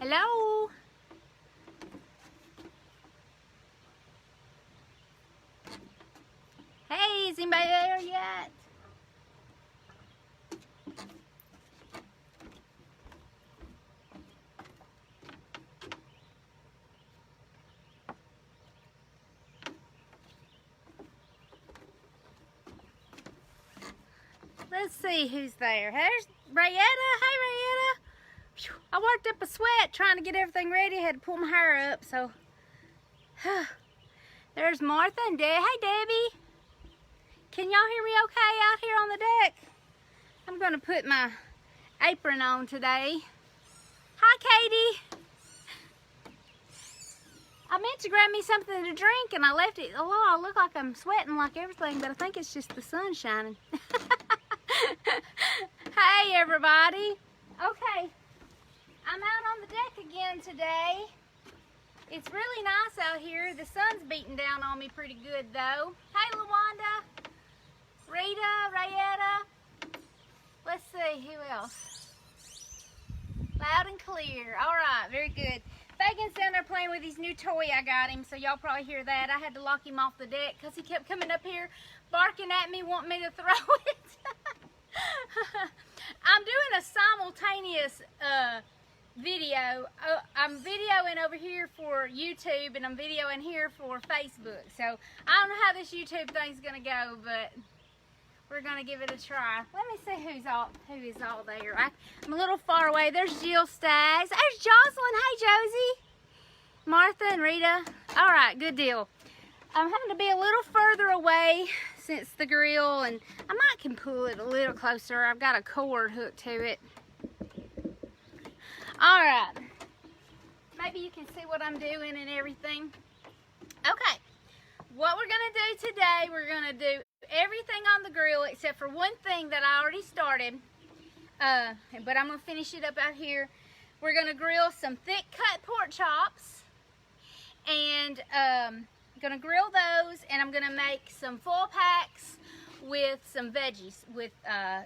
Hello? Hey, is anybody there yet? Let's see who's there. There's Rayetta. Hey, Rayetta. Whew, I worked up a sweat trying to get everything ready. I had to pull my hair up, so. There's Martha and Deb. Hey, Debbie. Can y'all hear me okay out here on the deck? I'm going to put my apron on today. Hi, Katie. I meant to grab me something to drink and I left it. Oh, I look like I'm sweating like everything, but I think it's just the sun shining. Hey, everybody. Okay, I'm out on the deck again today. It's really nice out here. The sun's beating down on me pretty good, though. Hey, LaWanda, Rita, Rayetta. Let's see, who else? Loud and clear. All right, very good. Fagan's down there playing with his new toy I got him, so y'all probably hear that. I had to lock him off the deck because he kept coming up here barking at me, wanting me to throw it. I'm doing a simultaneous video. I'm videoing over here for YouTube and I'm videoing here for Facebook. So I don't know how this YouTube thing's gonna go, but we're gonna give it a try. Let me see who is all there. I'm a little far away. There's Jill Staggs. There's Jocelyn. Hey, Josie. Martha and Rita. All right, good deal. I'm having to be a little further away since the grill, and I might can pull it a little closer. I've got a cord hooked to it. All right. Maybe you can see what I'm doing and everything. Okay. What we're going to do today, we're going to do everything on the grill except for one thing that I already started, but I'm going to finish it up out here. We're going to grill some thick cut pork chops, and I'm going to grill those, and I'm going to make some full packs with some veggies, with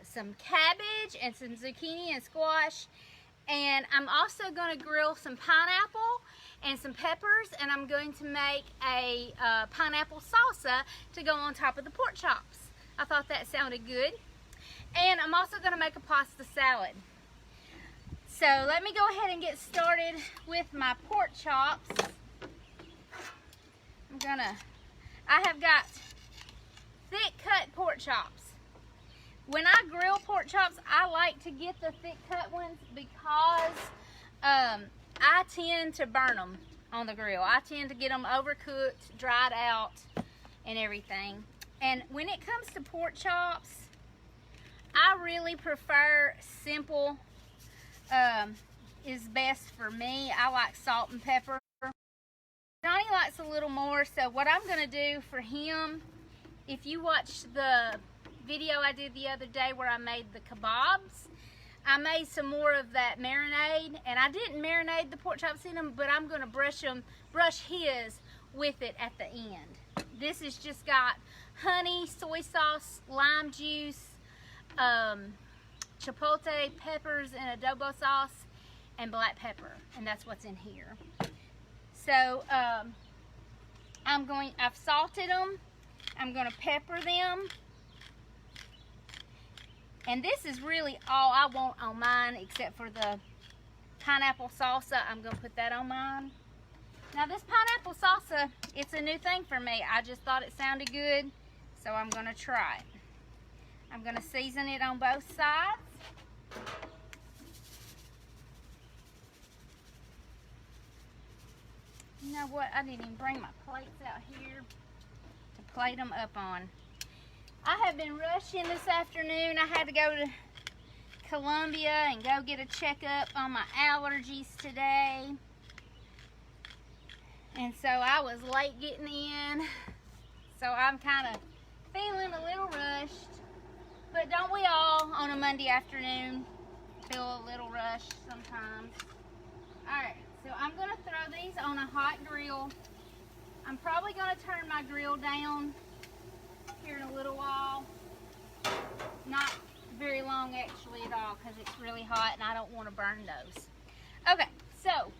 some cabbage and some zucchini and squash, and I'm also going to grill some pineapple and some peppers, and I'm going to make a pineapple salsa to go on top of the pork chops. I thought that sounded good. And I'm also going to make a pasta salad. So let me go ahead and get started with my pork chops. I have got thick cut pork chops. When I grill pork chops, I like to get the thick cut ones because I tend to burn them on the grill. I tend to get them overcooked, dried out, and everything. And when it comes to pork chops, I really prefer simple is best for me. I like salt and pepper. Johnny likes a little more, so what I'm going to do for him, if you watched the video I did the other day where I made the kebabs, I made some more of that marinade, and I didn't marinate the pork chops in them, but I'm going to brush his with it at the end. This has just got honey, soy sauce, lime juice, chipotle peppers and adobo sauce, and black pepper, and that's what's in here. So I've salted them. I'm going to pepper them. And this is really all I want on mine, except for the pineapple salsa. I'm going to put that on mine. Now this pineapple salsa, it's a new thing for me. I just thought it sounded good, so I'm going to try it. I'm going to season it on both sides. You know what? I didn't even bring my plates out here to plate them up on. I have been rushing this afternoon. I had to go to Columbia and go get a checkup on my allergies today. And so I was late getting in. So I'm kind of feeling a little rushed. But don't we all on a Monday afternoon feel a little rushed sometimes? Alright, so I'm going to throw these on a hot grill. I'm probably going to turn my grill down here in a little while. Not very long actually at all, because it's really hot and I don't want to burn those. Okay, So,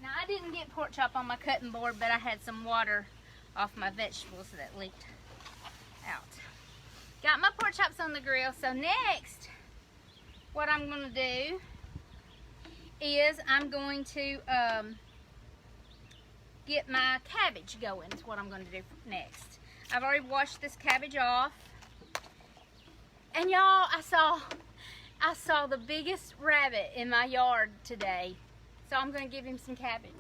now I didn't get pork chop on my cutting board, but I had some water off my vegetables that leaked out. Got my pork chops on the grill. So next, what I'm going to do is I'm going to get my cabbage going is what I'm going to do next. I've already washed this cabbage off. And y'all, I saw the biggest rabbit in my yard today. So I'm going to give him some cabbage.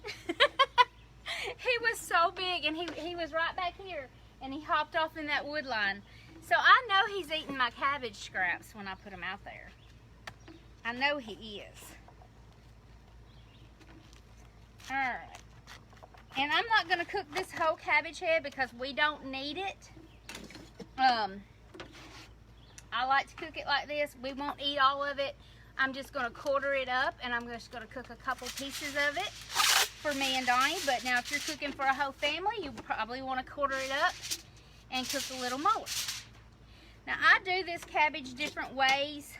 He was so big, and he was right back here, and he hopped off in that wood line. So I know he's eating my cabbage scraps when I put them out there. I know he is. Alright. And I'm not going to cook this whole cabbage head because we don't need it. I like to cook it like this. We won't eat all of it. I'm just going to quarter it up, and I'm just going to cook a couple pieces of it for me and Donnie. But now if you're cooking for a whole family, you probably want to quarter it up and cook a little more. Now I do this cabbage different ways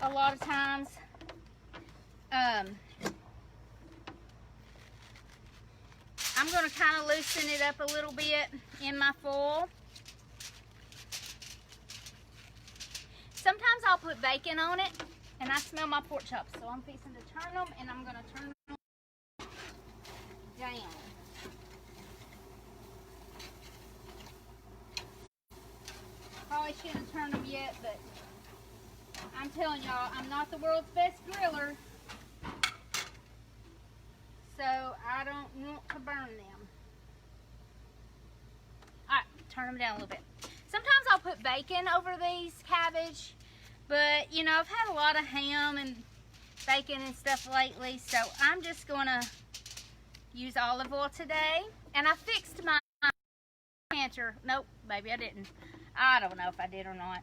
a lot of times. I'm going to kind of loosen it up a little bit in my foil. Sometimes I'll put bacon on it, and I smell my pork chops, so I'm fixing to turn them, and I'm going to turn them down. Probably shouldn't have turned them yet, but I'm telling y'all, I'm not the world's best griller, so I don't want to burn them. Alright, turn them down a little bit. Sometimes I'll put bacon over these cabbage, but you know, I've had a lot of ham and bacon and stuff lately, so I'm just going to use olive oil today. And I fixed my canter. Nope, maybe I didn't. I don't know if I did or not.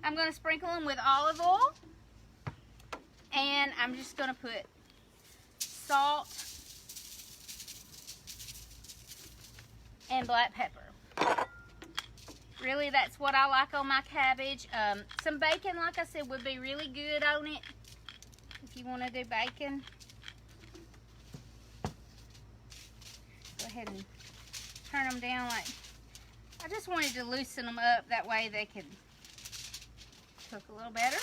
I'm going to sprinkle them with olive oil, and I'm just going to put salt and black pepper. Really, that's what I like on my cabbage. Some bacon, like I said, would be really good on it if you want to do bacon. Go ahead and turn them down like, I just wanted to loosen them up, that way they could cook a little better.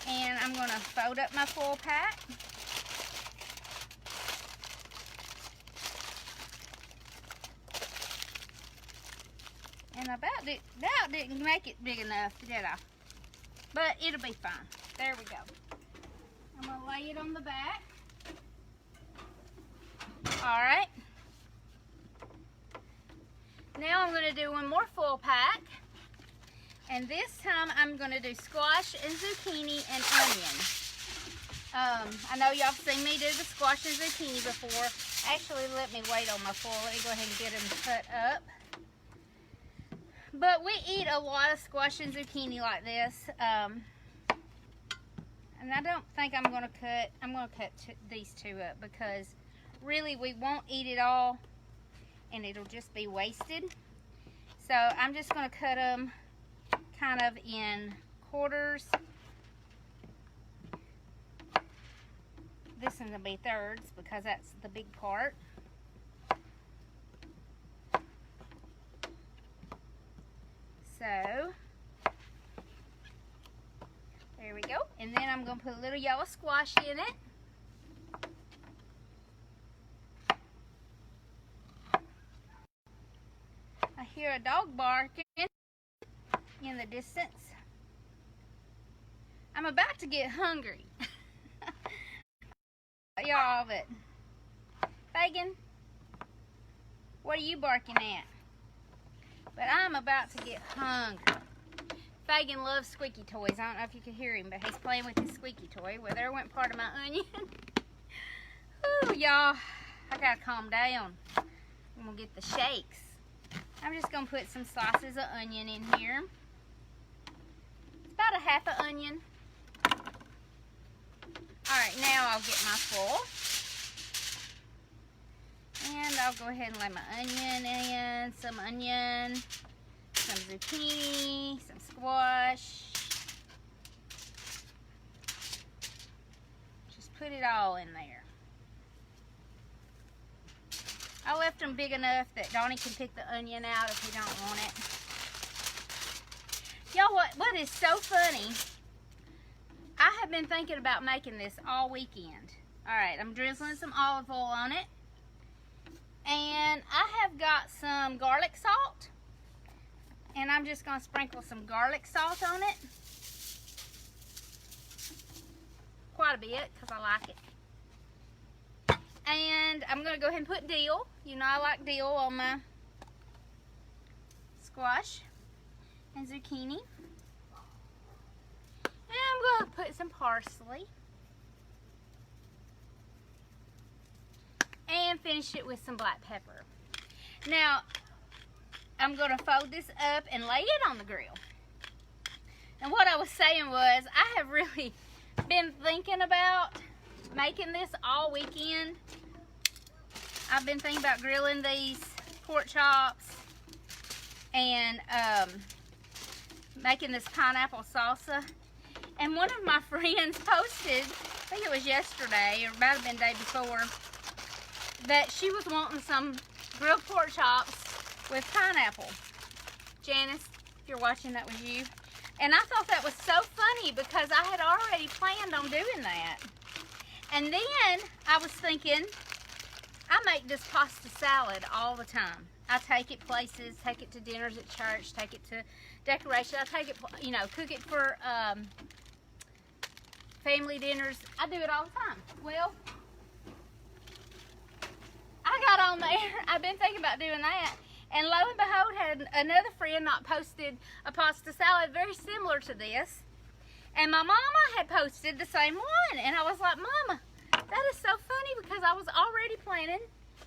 And I'm going to fold up my foil pack. And I about didn't make it big enough, did I? But it'll be fine. There we go. I'm going to lay it on the back. Alright. Now I'm going to do one more full pack. And this time I'm going to do squash and zucchini and onion. I know y'all have seen me do the squash and zucchini before. Actually, let me wait on my foil. Let me go ahead and get them cut up. But we eat a lot of squash and zucchini like this. And I don't think I'm going to cut these two up, because really we won't eat it all and it'll just be wasted. So I'm just going to cut them kind of in quarters. This one's going to be thirds because that's the big part. So, there we go. And then I'm going to put a little yellow squash in it. I hear a dog barking in the distance. I'm about to get hungry. Y'all, but Fagin, what are you barking at? But I'm about to get hungry. Fagin loves squeaky toys. I don't know if you can hear him, but he's playing with his squeaky toy. Well, there went part of my onion. Ooh, y'all, I gotta calm down. I'm gonna get the shakes. I'm just gonna put some slices of onion in here. It's about a half an onion. Alright, now I'll get my foil. And I'll go ahead and lay my onion in, some onion, some zucchini, some squash. put it all in there. I left them big enough that Donnie can pick the onion out if he don't want it. Y'all, what is so funny, I have been thinking about making this all weekend. Alright, I'm drizzling some olive oil on it. And I have got some garlic salt. And I'm just going to sprinkle some garlic salt on it. Quite a bit, because I like it. And I'm going to go ahead and put dill. You know I like dill on my squash and zucchini. And I'm going to put some parsley. And finish it with some black pepper. Now, I'm going to fold this up and lay it on the grill. And what I was saying was, I have really been thinking about making this all weekend. I've been thinking about grilling these pork chops and making this pineapple salsa. And one of my friends posted, I think it was yesterday, or it might have been the day before, that she was wanting some grilled pork chops with pineapple. Janice, if you're watching, that was you. And I thought that was so funny because I had already planned on doing that. And then I was thinking, I make this pasta salad all the time. I take it places, take it to dinners at church, take it to decoration. I take it, you know, cook it for family dinners. I do it all the time. Well, I got on there. I've been thinking about doing that. And lo and behold, had another friend not posted a pasta salad very similar to this. And my mama had posted the same one. And I was like, Mama, that is so funny because I was already planning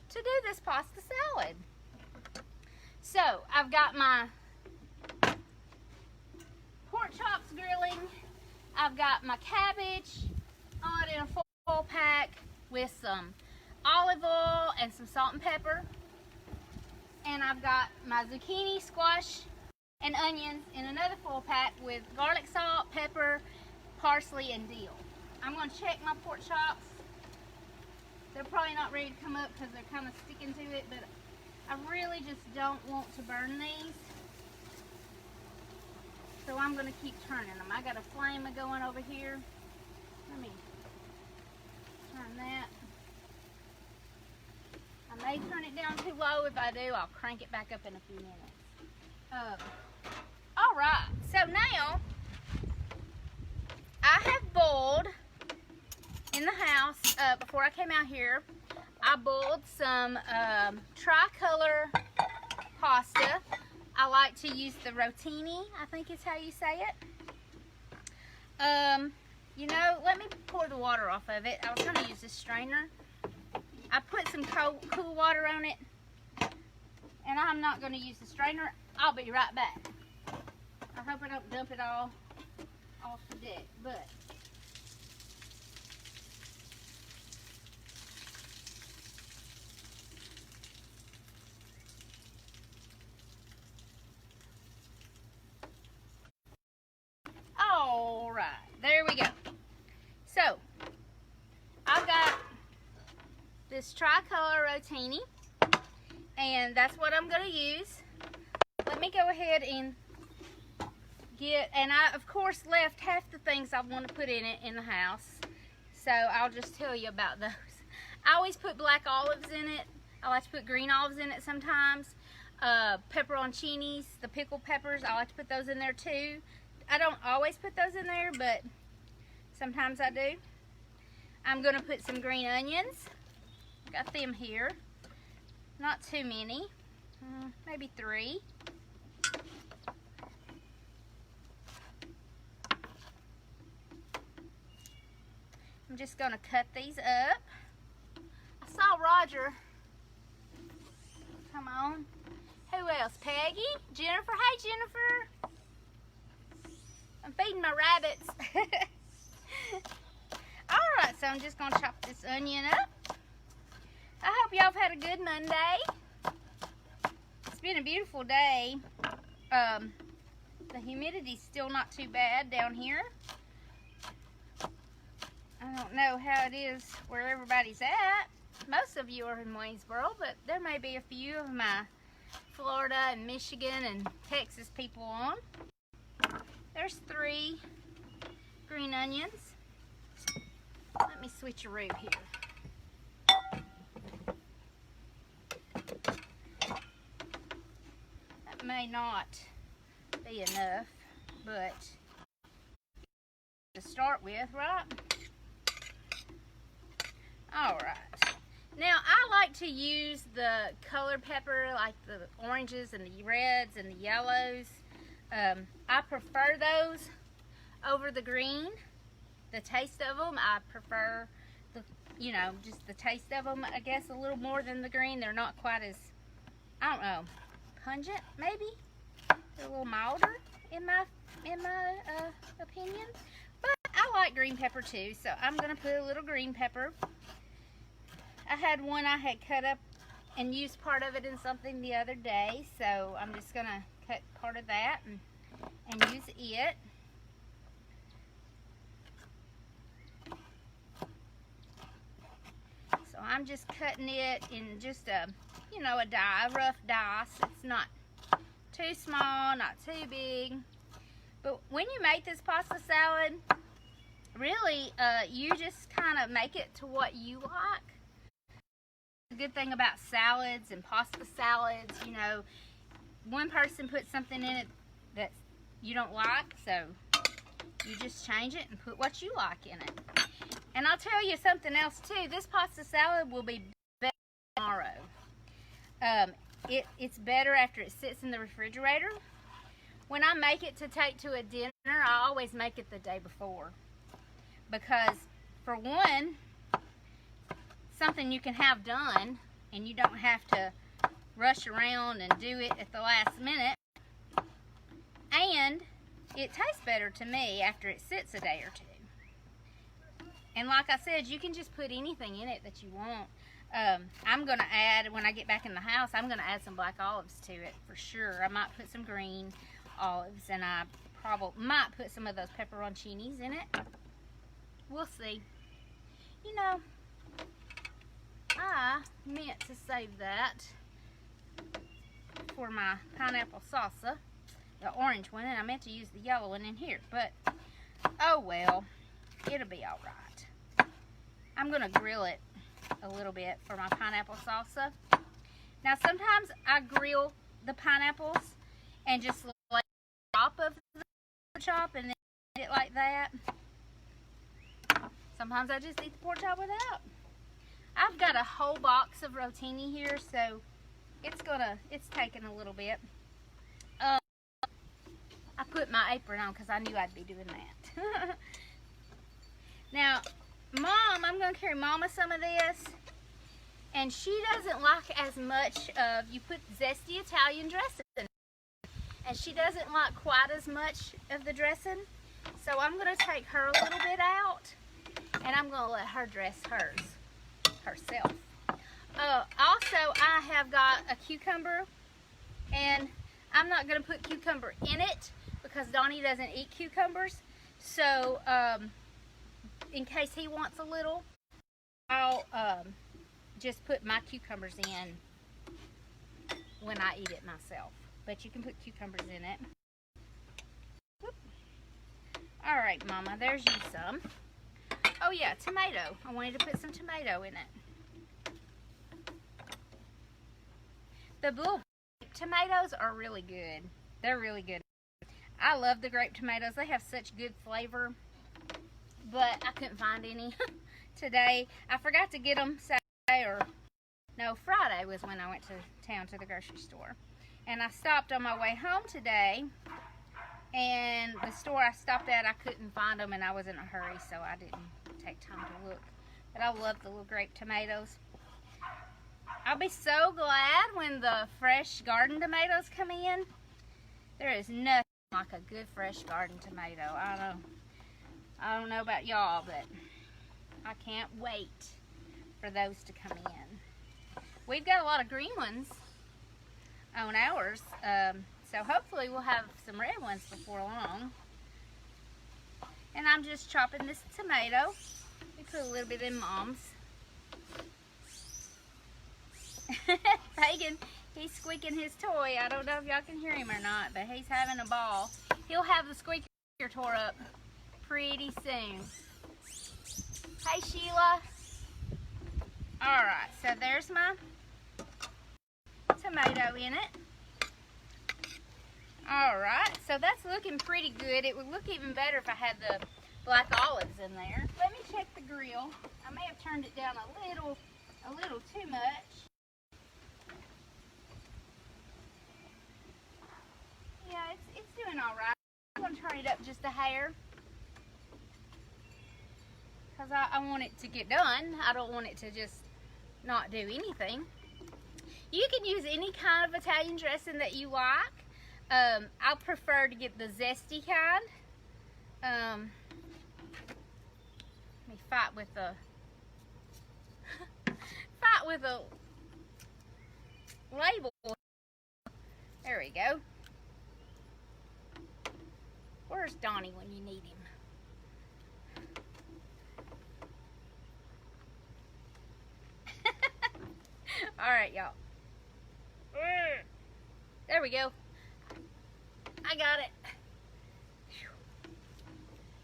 to do this pasta salad. So, I've got my pork chops grilling. I've got my cabbage on in a full pack with some olive oil and some salt and pepper. And I've got my zucchini, squash, and onions in another full pack with garlic salt, pepper, parsley, and dill. I'm going to check my pork chops. They're probably not ready to come up because they're kind of sticking to it, but I really just don't want to burn these. So I'm going to keep turning them. I got a flame going over here. Let me turn that. I may turn it down too low. If I do, I'll crank it back up in a few minutes. Alright, so now I have boiled in the house, before I came out here, I boiled some tricolor pasta. I like to use the rotini, I think is how you say it. You know, let me pour the water off of it. I was going to use this strainer. I put some cool water on it, and I'm not going to use the strainer. I'll be right back. I hope I don't dump it all off the deck, but all right, there we go. So, I've got this tricolor rotini, and that's what I'm going to use. Let me go ahead and and I of course left half the things I want to put in it in the house, so I'll just tell you about those. I always put black olives in it. I like to put green olives in it sometimes. Pepperoncinis, the pickled peppers, I like to put those in there too. I don't always put those in there, but sometimes I do. I'm going to put some green onions. Got them here. Not too many. Maybe 3. I'm just going to cut these up. I saw Roger. Come on. Who else? Peggy? Jennifer? Hey, Jennifer. I'm feeding my rabbits. Alright, so I'm just going to chop this onion up. I hope y'all have had a good Monday. It's been a beautiful day. The humidity's still not too bad down here. I don't know how it is where everybody's at. Most of you are in Waynesboro, but there may be a few of my Florida and Michigan and Texas people on. There's 3 green onions. Let me switcheroo here. That may not be enough, but to start with, right? Alright. Now, I like to use the colored pepper, like the oranges and the reds and the yellows. I prefer those over the green. The taste of them, I prefer the, you know, just the taste of them, I guess, a little more than the green. They're not quite as, I don't know, pungent, maybe? They're a little milder, in my opinion. But I like green pepper too, so I'm going to put a little green pepper. I had one I had cut up and used part of it in something the other day, so I'm just going to cut part of that and use it. So I'm just cutting it in just a, you know, a rough dice. It's not too small, not too big. But when you make this pasta salad, really, you just kind of make it to what you like. The good thing about salads and pasta salads, you know, one person puts something in it that you don't like, so you just change it and put what you like in it. And I'll tell you something else too. This pasta salad will be better tomorrow. It's better after it sits in the refrigerator. When I make it to take to a dinner, I always make it the day before. Because, for one, something you can have done, and you don't have to rush around and do it at the last minute. And it tastes better to me after it sits a day or two. And like I said, you can just put anything in it that you want. I'm going to add, when I get back in the house, I'm going to add some black olives to it for sure. I might put some green olives, and I probably might put some of those pepperoncinis in it. We'll see. You know, I meant to save that for my pineapple salsa, the orange one, and I meant to use the yellow one in here, but oh well, it'll be all right. I'm going to grill it a little bit for my pineapple salsa. Now, sometimes I grill the pineapples and just lay the top of the chop and then eat it like that. Sometimes I just eat the pork chop without. I've got a whole box of rotini here, so it's taking a little bit. I put my apron on because I knew I'd be doing that. Now, Mom, I'm going to carry Mama some of this, and she doesn't like as much of, you put zesty Italian dressing, and she doesn't like quite as much of the dressing, so I'm going to take her a little bit out, and I'm going to let her dress hers herself. Also, I have got a cucumber, and I'm not going to put cucumber in it because Donnie doesn't eat cucumbers, so in case he wants a little, I'll just put my cucumbers in when I eat it myself. But you can put cucumbers in it. Whoop. All right, Mama, there's you some. Oh yeah, tomato. I wanted to put some tomato in it. The little tomatoes are really good. They're really good. I love the grape tomatoes. They have such good flavor. But I couldn't find any today. I forgot to get them Saturday, or no, Friday was when I went to town to the grocery store. And I stopped on my way home today, and the store I stopped at, I couldn't find them, and I was in a hurry, so I didn't take time to look. But I love the little grape tomatoes. I'll be so glad when the fresh garden tomatoes come in. There is nothing like a good fresh garden tomato. I don't know about y'all, but I can't wait for those to come in. We've got a lot of green ones on ours, so hopefully we'll have some red ones before long. And I'm just chopping this tomato put a little bit in Mom's. Pagan, he's squeaking his toy. I don't know if y'all can hear him or not, but he's having a ball. He'll have the squeaker tore up pretty soon. Hey, Sheila. Alright, so there's my tomato in it. Alright, so that's looking pretty good. It would look even better if I had the black olives in there. Let me check the grill. I may have turned it down a little too much. Yeah, it's doing alright. I'm going to turn it up just a hair, because I want it to get done. I don't want it to just not do anything. You can use any kind of Italian dressing that you like. I prefer to get the zesty kind. Let me fight with the label. There we go. Where's Donnie when you need him? Alright, y'all. There we go. I got it.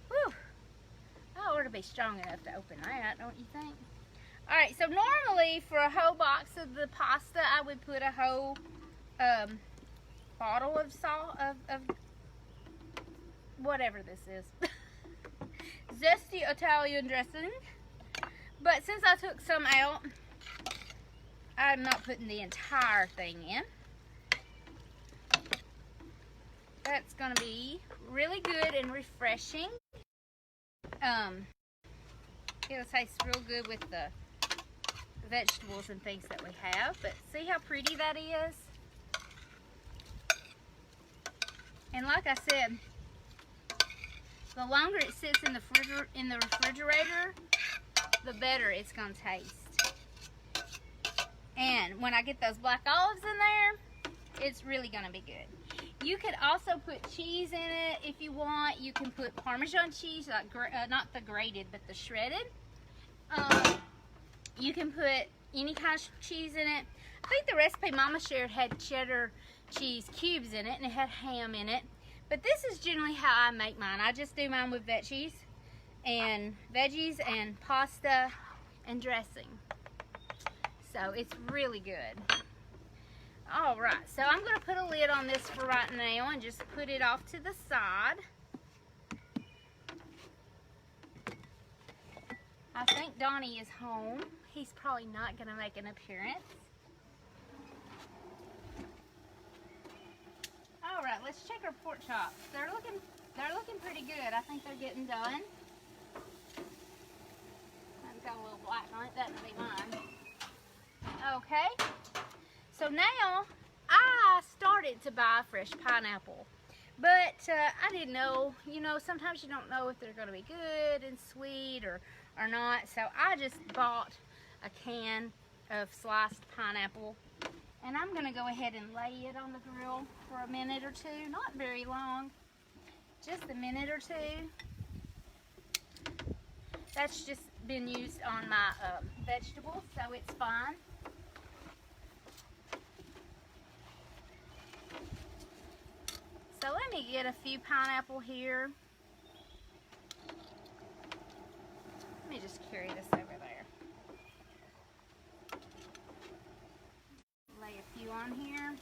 Whew. I ought to be strong enough to open that, don't you think? Alright, so normally for a whole box of the pasta, I would put a whole bottle of salt, of whatever this is. Zesty Italian dressing. But since I took some out, I'm not putting the entire thing in. That's going to be really good and refreshing. It'll taste real good with the vegetables and things that we have. But see how pretty that is? And like I said, the longer it sits in the refrigerator, the better it's going to taste. And when I get those black olives in there, it's really going to be good. You could also put cheese in it if you want. You can put Parmesan cheese, like not the grated, but the shredded. You can put any kind of cheese in it. I think the recipe Mama shared had cheddar cheese cubes in it, and it had ham in it. But this is generally how I make mine. I just do mine with veggies and pasta and dressing. So it's really good. Alright, so I'm going to put a lid on this for right now and just put it off to the side. I think Donnie is home. He's probably not going to make an appearance. Alright, let's check our pork chops. They're looking pretty good. I think they're getting done. I've got a little black on it. That would be mine. Okay. So now, I started to buy fresh pineapple, but I didn't know, sometimes you don't know if they're going to be good and sweet or not, so I just bought a can of sliced pineapple, and I'm going to go ahead and lay it on the grill for a minute or two, not very long, just a minute or two. That's just been used on my vegetables, so it's fine. So let me get a few pineapple here. Let me just carry this over there. Lay a few on here.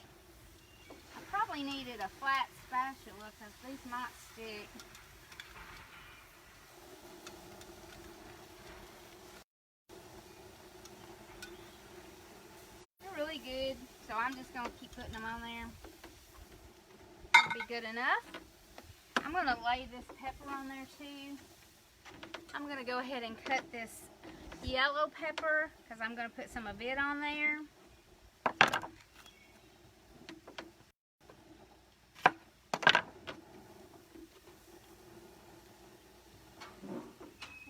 I probably needed a flat spatula because these might stick. They're really good, so I'm just going to keep putting them on there. Be good enough. I'm going to lay this pepper on there too. I'm going to go ahead and cut this yellow pepper because I'm going to put some of it on there.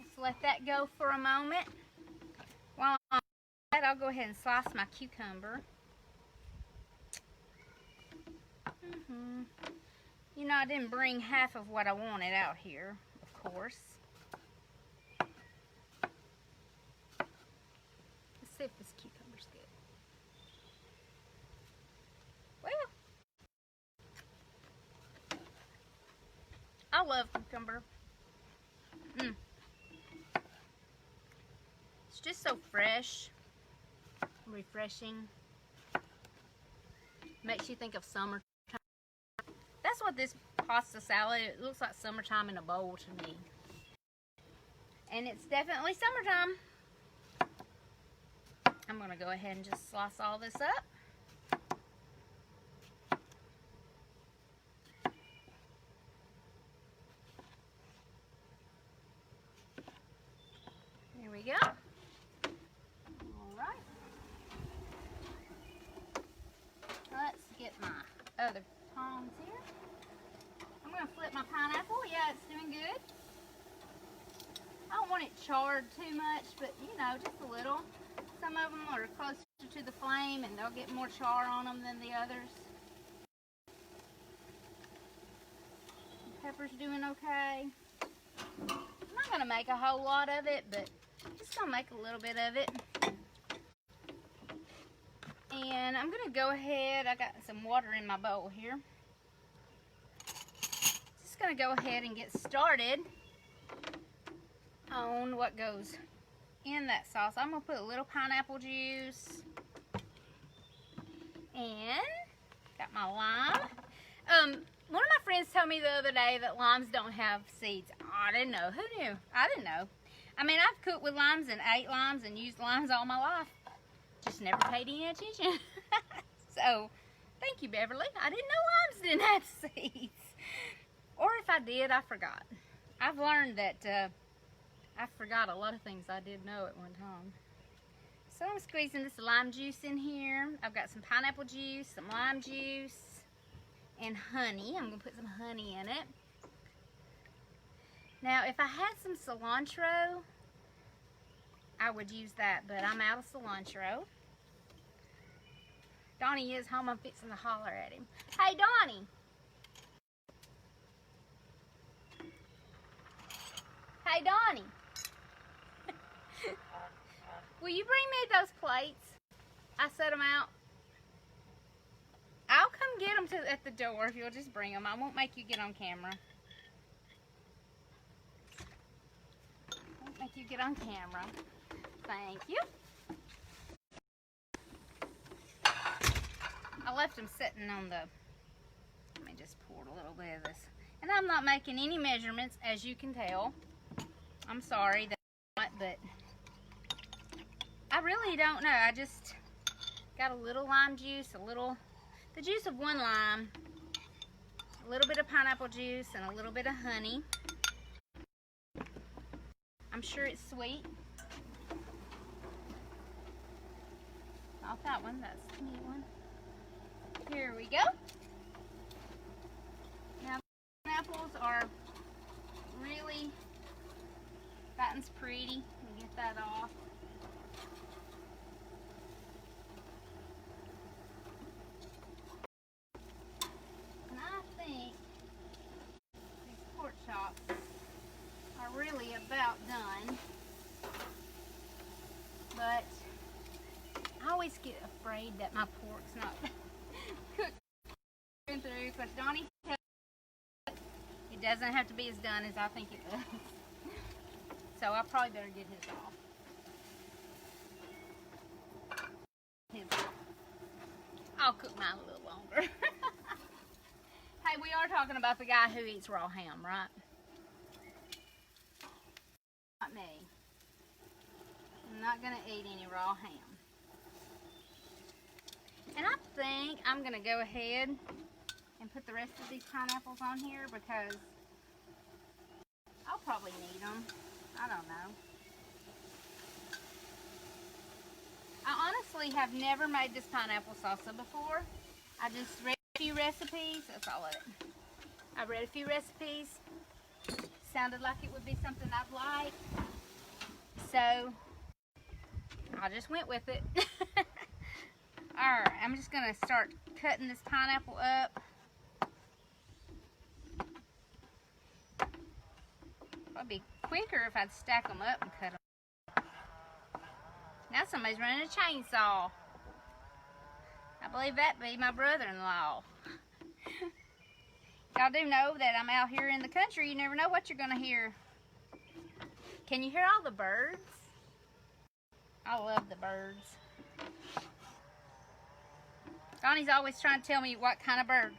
Just let that go for a moment. While I'm doing that, I'll go ahead and slice my cucumber. I didn't bring half of what I wanted out here, of course. see if this cucumber's good. Well, I love cucumber. It's just so fresh, refreshing. Makes you think of summertime. That's what this pasta salad, it looks like summertime in a bowl to me. And it's definitely summertime. I'm going to go ahead and just slice all this up. There we go. Alright. Let's get my other tongs here. I'm going to flip my pineapple. Yeah, it's doing good. I don't want it charred too much, but you know, just a little. Some of them are closer to the flame and they'll get more char on them than the others. The pepper's doing okay. I'm not going to make a whole lot of it, but just going to make a little bit of it. And I'm going to go ahead, I got some water in my bowl here. Just going to go ahead and get started on what goes in that sauce. I'm going to put a little pineapple juice and got my lime. One of my friends told me the other day that limes don't have seeds. I didn't know. Who knew? I didn't know. I mean, I've cooked with limes and ate limes and used limes all my life. Just never paid any attention. So, thank you, Beverly. I didn't know limes didn't have seeds. Or if I did, I forgot. I've learned that I forgot a lot of things I did know at one time. So I'm squeezing this lime juice in here. I've got some pineapple juice, some lime juice, and honey. I'm going to put some honey in it. Now, if I had some cilantro, I would use that, but I'm out of cilantro. Donnie is home. I'm fixing to holler at him. Hey, Donnie. Hey, Donnie. Will you bring me those plates? I set them out. I'll come get them at the door if you'll just bring them. I won't make you get on camera. Won't make you get on camera. Thank you. I left them sitting on the... Let me just pour a little bit of this. And I'm not making any measurements, as you can tell. I'm sorry that I'm not, but I really don't know. I just got a little lime juice, the juice of one lime, a little bit of pineapple juice, and a little bit of honey. I'm sure it's sweet. Not that one, that's the neat one. Here we go. Now, the pineapples are really, that one's pretty. Let me get that off. And I think these pork chops are really about done. But I always get afraid that my pork's not cooked through, because Donnie tells me it doesn't have to be as done as I think it does. So I probably better get his off. I'll cook mine a little longer. Hey, we are talking about the guy who eats raw ham, right? Not me. I'm not going to eat any raw ham. And I think I'm going to go ahead and put the rest of these pineapples on here because I'll probably need them. I don't know. I honestly have never made this pineapple salsa before. I just read a few recipes. That's all of it. I read a few recipes. Sounded like it would be something I'd like. So I just went with it. Alright, I'm just going to start cutting this pineapple up. It'd be quicker if I'd stack them up and cut them. Now somebody's running a chainsaw. I believe that be my brother-in-law. Y'all do know that I'm out here in the country. You never know what you're gonna hear. Can you hear all the birds? I love the birds. Donnie's always trying to tell me what kind of bird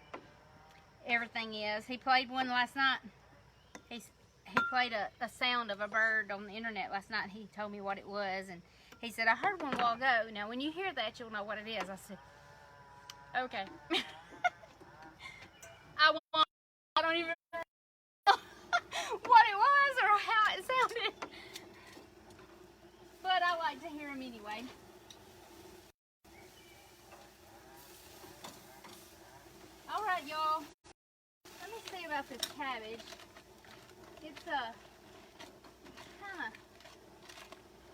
everything is. He played one last night. He played a sound of a bird on the internet last night. He told me what it was, and he said, I heard one a while ago. Now, when you hear that, you'll know what it is. I said, okay. I don't even know what it was or how it sounded. But I like to hear them anyway. Alright, y'all. Let me see about this cabbage. It's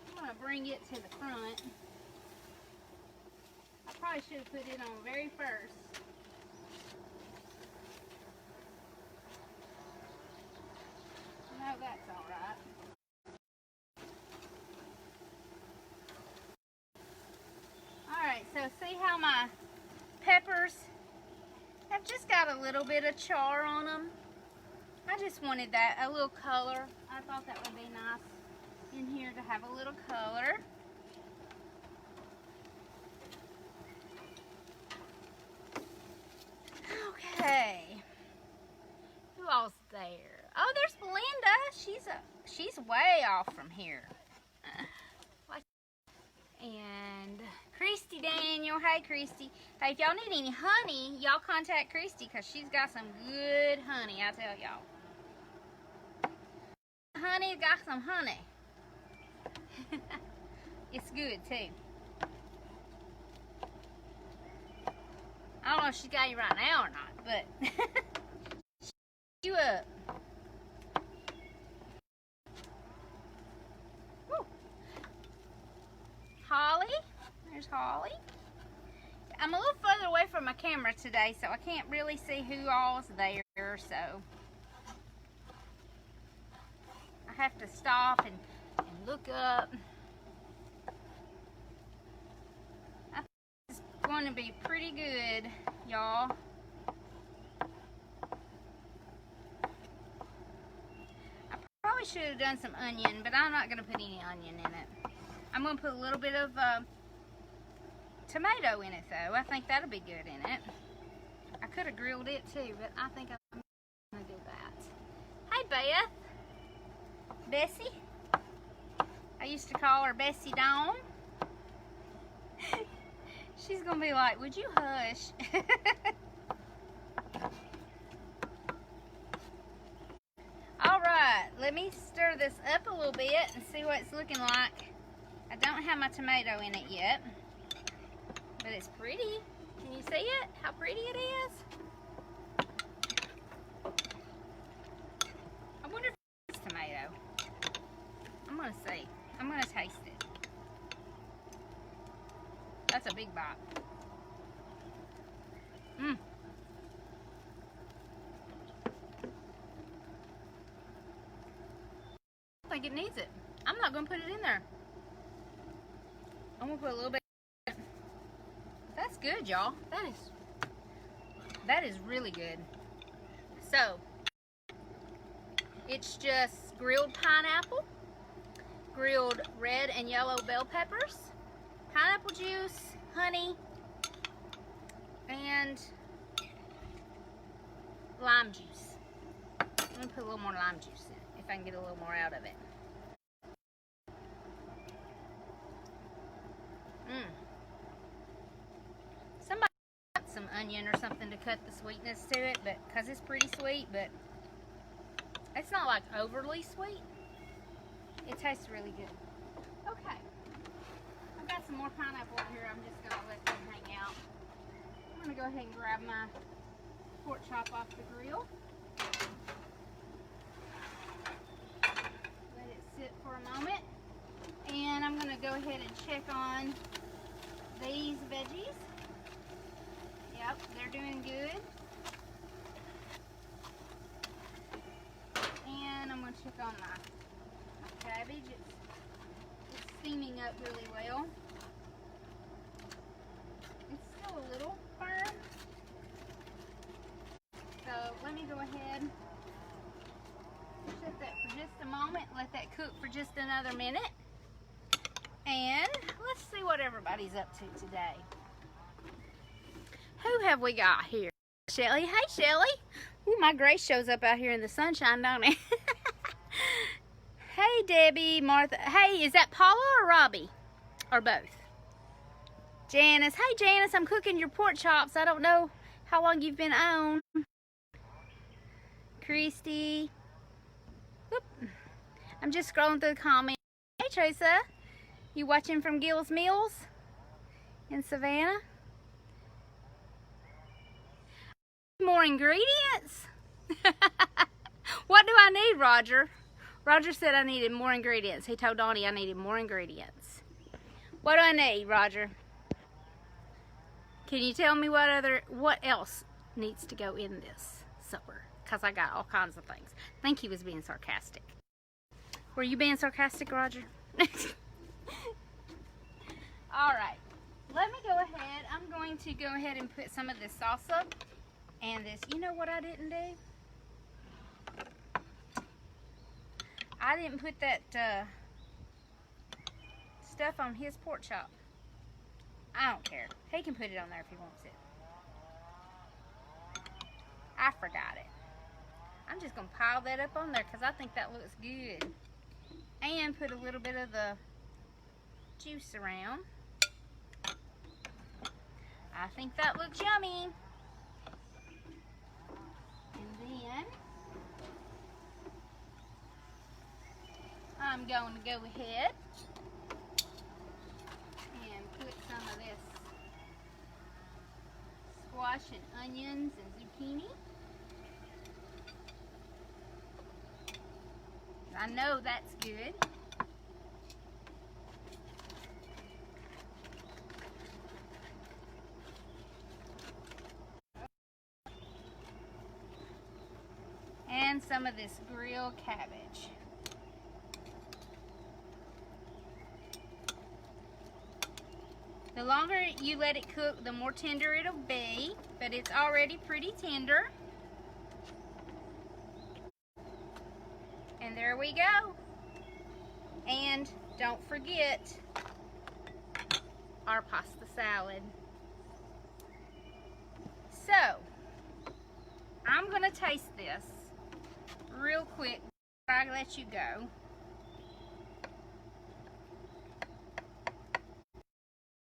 I'm gonna bring it to the front. I probably should have put it on very first. No, that's alright. Alright, so see how my peppers have just got a little bit of char on them? I just wanted that, a little color. I thought that would be nice in here to have a little color. Okay. Who all's there? Oh, there's Belinda. She's way off from here. And Christy Daniel. Hey, Christy. Hey, if y'all need any honey, y'all contact Christy because she's got some good honey, I tell y'all. Honey, got some honey. It's good, too. I don't know if she's got you right now or not, but you up. Woo. Holly. There's Holly. I'm a little further away from my camera today, so I can't really see who all's there, so I have to stop and look up. I think it's going to be pretty good, y'all. I probably should have done some onion, but I'm not going to put any onion in it. I'm going to put a little bit of tomato in it, though. I think that'll be good in it. I could have grilled it, too, but I think I'm going to do that. Hey, Beth. Bessie. I used to call her Bessie Dawn. She's going to be like, would you hush? Alright, let me stir this up a little bit and see what it's looking like. I don't have my tomato in it yet, but it's pretty. Can you see it? How pretty it is? I wonder if it's tomato. I'm going to see. I'm going to taste it. That's a big bite. Mmm. I think it needs it. I'm not going to put it in there. I'm going to put a little bit. That's good, y'all. That is really good. So, it's just grilled pineapple, grilled red and yellow bell peppers, pineapple juice, honey, and lime juice. I'm going to put a little more lime juice in it, if I can get a little more out of it. Somebody got some onion or something to cut the sweetness to it, but because it's pretty sweet, but it's not like overly sweet. It tastes really good. Okay, I've got some more pineapple over here. I'm just gonna let them hang out. I'm gonna go ahead and grab my pork chop off the grill. Let it sit for a moment. And I'm gonna go ahead and check on these veggies. Yep, they're doing good. And I'm gonna check on my cabbage. It's steaming up really well. a little firm. So let me go ahead, set that for just a moment, let that cook for just another minute. And let's see what everybody's up to today. Who have we got here? Shelly. Hey, Shelly. Ooh, my Grace shows up out here in the sunshine, don't it? Hey, Debbie, Martha. Hey, is that Paula or Robbie? Or both? Janice. Hey, Janice, I'm cooking your pork chops. I don't know how long you've been on. Christy. Whoop. I'm just scrolling through the comments. Hey, Teresa. You watching from Gill's Mills in Savannah? More ingredients? What do I need, Roger? Roger said I needed more ingredients. He told Donnie I needed more ingredients. What do I need, Roger? Can you tell me what else needs to go in this supper? Because I got all kinds of things. I think he was being sarcastic. Were you being sarcastic, Roger? Alright, let me go ahead. I'm going to go ahead and put some of this salsa and this. You know what I didn't do? I didn't put that stuff on his pork chop. I don't care. He can put it on there if he wants it. I forgot it. I'm just going to pile that up on there because I think that looks good. And put a little bit of the juice around. I think that looks yummy. And then I'm going to go ahead and put some of this squash and onions and zucchini. I know that's good. And some of this grilled cabbage. The longer you let it cook, the more tender it'll be, but it's already pretty tender. And there we go. And don't forget our pasta salad. So, I'm gonna taste this real quick before I let you go.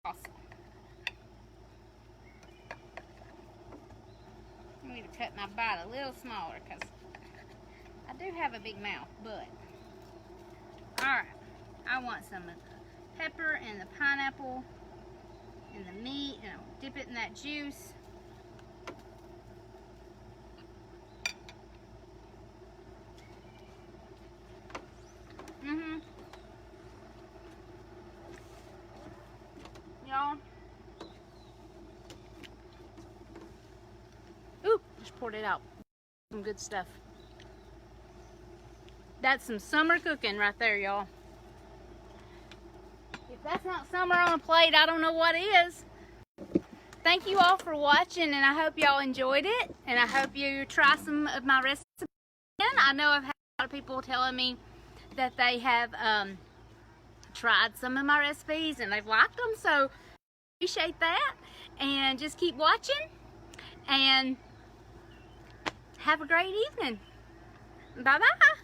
Awesome. I need to cut my bite a little smaller because I do have a big mouth, but alright, I want some of the pepper and the pineapple and the meat, and I'll dip it in that juice. Y'all. Ooh, just poured it out. Some good stuff. That's some summer cooking right there, y'all. If that's not summer on a plate, I don't know what is. Thank you all for watching, and I hope y'all enjoyed it. And I hope you try some of my recipes. I know I've had a lot of people telling me that they have tried some of my recipes and they've liked them, so appreciate that. And just keep watching and have a great evening. Bye-bye.